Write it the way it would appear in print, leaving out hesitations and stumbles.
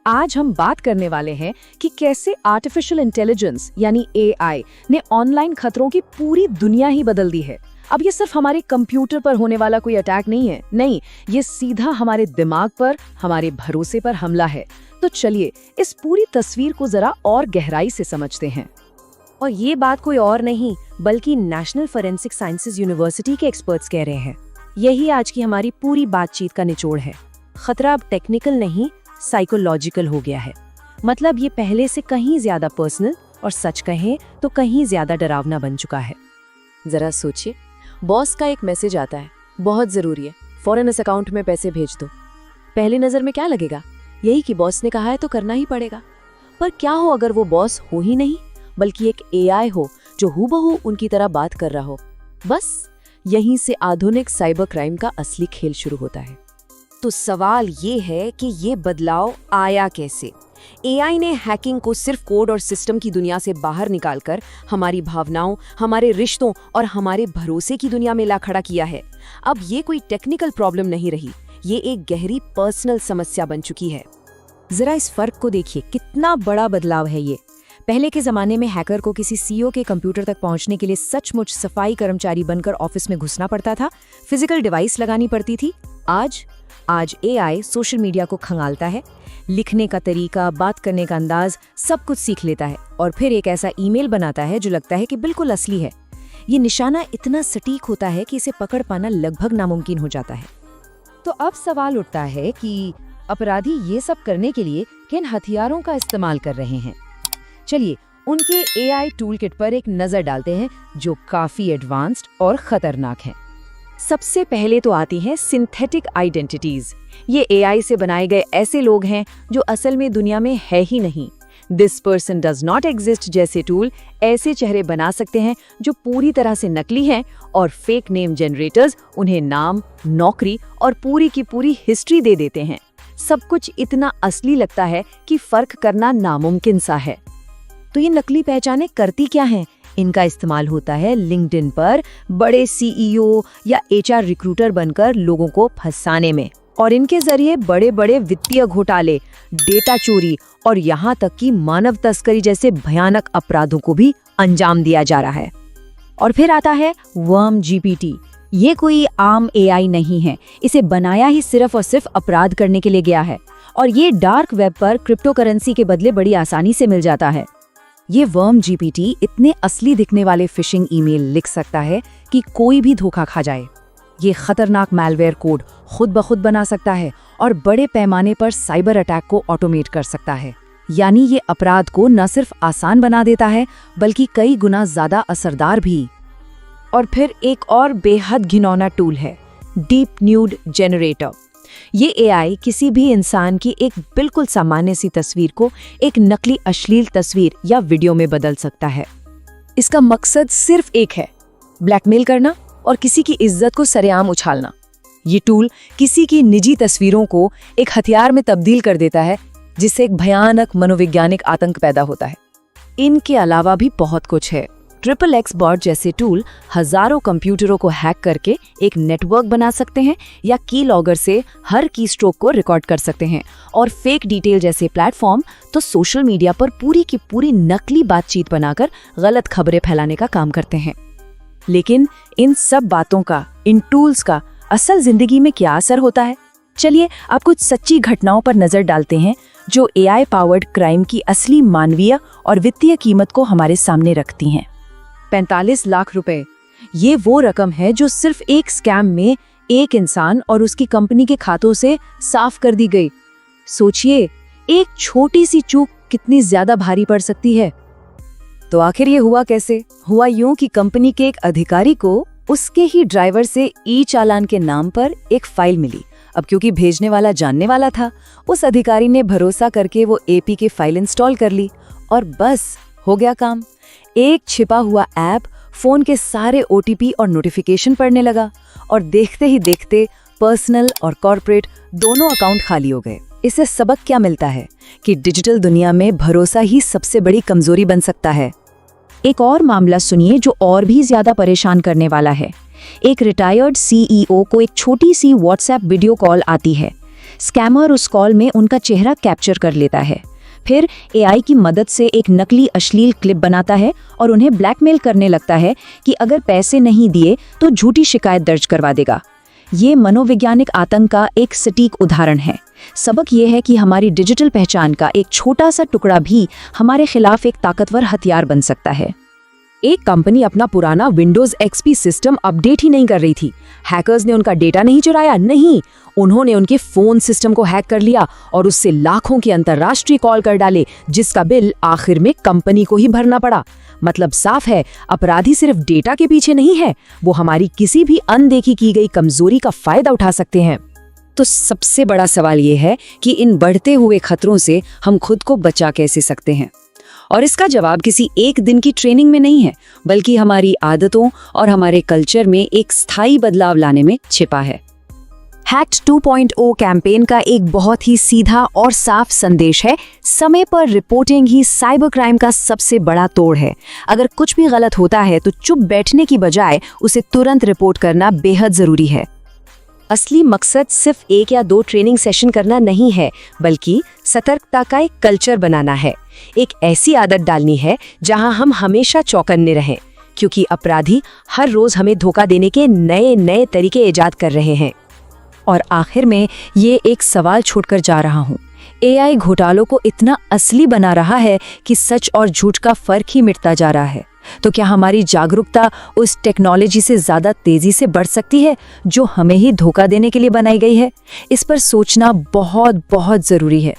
आज हम बात करने वाले हैं कि कैसे आर्टिफिशियल इंटेलिजेंस यानी एआई ने ऑनलाइन खतरों की पूरी दुनिया ही बदल दी है। अब ये सिर्फ हमारे कंप्यूटर पर होने वाला कोई अटैक नहीं है, नहीं, ये सीधा हमारे दिमाग पर, हमारे भरोसे पर हमला है। तो चलिए इस पूरी तस्वीर को जरा और गहराई से समझते हैं। और ये बात कोई और नहीं बल्कि नेशनल फोरेंसिक साइंसेज यूनिवर्सिटी के एक्सपर्ट्स कह रहे हैं। यही आज की हमारी पूरी बातचीत का निचोड़ है। खतरा अब टेक्निकल नहीं, साइकोलॉजिकल हो गया है। मतलब ये पहले से कहीं ज्यादा पर्सनल और सच कहें तो कहीं ज्यादा डरावना बन चुका है। जरा सोचिए, बॉस का एक मैसेज आता है, बहुत जरूरी है, फौरन इस अकाउंट में पैसे भेज दो। पहली नजर में क्या लगेगा? यही कि बॉस ने कहा है तो करना ही पड़ेगा। पर क्या हो अगर वो बॉस हो ही नहीं, बल्कि एक एआई हो जो हूबहू उनकी तरह बात कर रहा हो? बस यहीं से आधुनिक साइबर क्राइम का असली खेल शुरू होता है। तो सवाल ये है कि ये बदलाव आया कैसे? एआई ने हैकिंग को सिर्फ कोड और सिस्टम की दुनिया से बाहर निकालकर हमारी भावनाओं, हमारे रिश्तों और हमारे भरोसे की दुनिया में ला खड़ा किया है। अब ये कोई टेक्निकल प्रॉब्लम नहीं रही, ये एक गहरी पर्सनल समस्या बन चुकी है। जरा इस फर्क को देखिए, कितना बड़ा बदलाव है ये। पहले के जमाने में हैकर को किसी सीईओ के कंप्यूटर तक पहुंचने के लिए सचमुच सफाई कर्मचारी बनकर ऑफिस में घुसना पड़ता था, फिजिकल डिवाइस लगानी पड़ती थी। आज एआई सोशल मीडिया को खंगालता है, लिखने का तरीका, बात करने का अंदाज सब कुछ सीख लेता है और फिर एक ऐसा ईमेल बनाता है जो लगता है कि बिल्कुल असली है। ये निशाना इतना सटीक होता है कि इसे पकड़ पाना लगभग नामुमकिन हो जाता है। तो अब सवाल उठता है कि अपराधी ये सब करने के लिए किन हथियारों का इस्तेमाल कर रहे हैं। चलिए उनके एआई टूल किट पर एक नजर डालते हैं जो काफी एडवांस्ड और खतरनाक हैं। सबसे पहले तो आती हैं सिंथेटिक आइडेंटिटीज। ये एआई से बनाए गए ऐसे लोग हैं जो असल में दुनिया में है ही नहीं। This person does not exist जैसे टूल ऐसे चेहरे बना सकते हैं जो पूरी तरह से नकली हैं, और फेक नेम जनरेटर्स उन्हें नाम, नौकरी और पूरी की पूरी हिस्ट्री दे देते हैं। सब कुछ इतना असली लगता है कि फर्क करना नामुमकिन सा है। तो ये नकली पहचानें करती क्या हैं? इनका इस्तेमाल होता है लिंक्डइन पर बड़े सीईओ या एचआर रिक्रूटर बनकर लोगों को फंसाने में, और इनके जरिए बड़े बड़े वित्तीय घोटाले, डेटा चोरी और यहाँ तक कि मानव तस्करी जैसे भयानक अपराधों को भी अंजाम दिया जा रहा है। और फिर आता है वर्म जीपीटी। ये कोई आम एआई नहीं है, इसे बनाया ही सिर्फ और सिर्फ अपराध करने के लिए गया है, और ये डार्क वेब पर क्रिप्टो करेंसी के बदले बड़ी आसानी से मिल जाता है। ये वर्म जीपीटी इतने असली दिखने वाले फिशिंग ईमेल लिख सकता है कि कोई भी धोखा खा जाए। ये खतरनाक मैलवेयर कोड खुद ब खुद बना सकता है और बड़े पैमाने पर साइबर अटैक को ऑटोमेट कर सकता है। यानी ये अपराध को न सिर्फ आसान बना देता है बल्कि कई गुना ज्यादा असरदार भी। और फिर एक और बेहद घिनौना टूल है डीप न्यूड जनरेटर। ये एआई किसी भी इंसान की एक बिल्कुल सामान्य सी तस्वीर को एक नकली अश्लील तस्वीर या वीडियो में बदल सकता है। इसका मकसद सिर्फ एक है, ब्लैकमेल करना और किसी की इज्जत को सरेआम उछालना। ये टूल किसी की निजी तस्वीरों को एक हथियार में तब्दील कर देता है, जिससे एक भयानक मनोवैज्ञानिक आतंक पैदा होता है। इनके अलावा भी बहुत कुछ है। XXX बॉट जैसे टूल हजारों कंप्यूटरों को हैक करके एक नेटवर्क बना सकते हैं या की लॉगर से हर की स्ट्रोक को रिकॉर्ड कर सकते हैं। और फेक डिटेल जैसे प्लेटफॉर्म तो सोशल मीडिया पर पूरी की पूरी नकली बातचीत बनाकर गलत खबरें फैलाने का काम करते हैं। लेकिन इन सब बातों का, इन टूल्स का असल जिंदगी में क्या असर होता है? चलिए अब कुछ सच्ची घटनाओं पर नजर डालते हैं जो एआई पावर्ड क्राइम की असली मानवीय और वित्तीय कीमत को हमारे सामने रखती हैं। 45 लाख रुपए, ये वो रकम है जो सिर्फ एक स्कैम में एक इंसान और उसकी कंपनी के खातों से साफ कर दी गई। सोचिए, एक छोटी सी चूक कितनी ज्यादा भारी पड़ सकती है। तो आखिर ये हुआ कैसे? हुआ यूं कि कंपनी के एक अधिकारी को उसके ही ड्राइवर से ई चालान के नाम पर एक फाइल मिली। अब क्योंकि भेजने वाला जानने वाला था, उस अधिकारी ने भरोसा करके वो एपी की फाइल इंस्टॉल कर ली और बस हो गया काम। एक छिपा हुआ ऐप फोन के सारे ओटीपी और नोटिफिकेशन पढ़ने लगा और देखते ही देखते पर्सनल और कॉर्पोरेट दोनों अकाउंट खाली हो गए। इससे सबक क्या मिलता है कि डिजिटल दुनिया में भरोसा ही सबसे बड़ी कमजोरी बन सकता है। एक और मामला सुनिए जो और भी ज्यादा परेशान करने वाला है। एक रिटायर्ड सीईओ को एक छोटी सी व्हाट्सएप वीडियो कॉल आती है स्कैमर उस कॉल में उनका चेहरा कैप्चर कर लेता है, फिर एआई की मदद से एक नकली अश्लील क्लिप बनाता है और उन्हें ब्लैकमेल करने लगता है कि अगर पैसे नहीं दिए तो झूठी शिकायत दर्ज करवा देगा। ये मनोवैज्ञानिक आतंक का एक सटीक उदाहरण है। सबक ये है कि हमारी डिजिटल पहचान का एक छोटा सा टुकड़ा भी हमारे खिलाफ एक ताकतवर हथियार बन सकता है। एक कंपनी अपना पुराना विंडोज एक्सपी सिस्टम अपडेट ही नहीं कर रही थी। हैकर्स ने उनका डेटा नहीं चुराया, नहीं, उन्होंने उनके फोन सिस्टम को हैक कर लिया और उससे लाखों की अंतर्राष्ट्रीय कॉल कर डाले, जिसका बिल आखिर में कंपनी को ही भरना पड़ा। मतलब साफ है, अपराधी सिर्फ डेटा के पीछे नहीं है, वो हमारी किसी भी अनदेखी की गई कमजोरी का फायदा उठा सकते हैं। तो सबसे बड़ा सवाल ये है कि इन बढ़ते हुए खतरों से हम खुद को बचा कैसे सकते हैं, और इसका जवाब किसी एक दिन की ट्रेनिंग में नहीं है, बल्कि हमारी आदतों और हमारे कल्चर में एक स्थायी बदलाव लाने में छिपा है। हैक्ड 2.0 कैंपेन का एक बहुत ही सीधा और साफ संदेश है, समय पर रिपोर्टिंग ही साइबर क्राइम का सबसे बड़ा तोड़ है। अगर कुछ भी गलत होता है तो चुप बैठने की बजाय उसे तुरंत रिपोर्ट करना बेहद जरूरी है। असली मकसद सिर्फ 1 या 2 ट्रेनिंग सेशन करना नहीं है, बल्कि सतर्कता का एक कल्चर बनाना है। एक ऐसी आदत डालनी है जहां हम हमेशा चौकन्ने रहें, क्योंकि अपराधी हर रोज हमें धोखा देने के नए नए तरीके इजाद कर रहे हैं। और आखिर में ये एक सवाल छोड़कर जा रहा हूँ, एआई घोटालों को इतना असली बना रहा है कि सच और झूठ का फर्क ही मिटता जा रहा है। तो क्या हमारी जागरूकता उस टेक्नोलॉजी से ज्यादा तेजी से बढ़ सकती है जो हमें ही धोखा देने के लिए बनाई गई है? इस पर सोचना बहुत बहुत जरूरी है।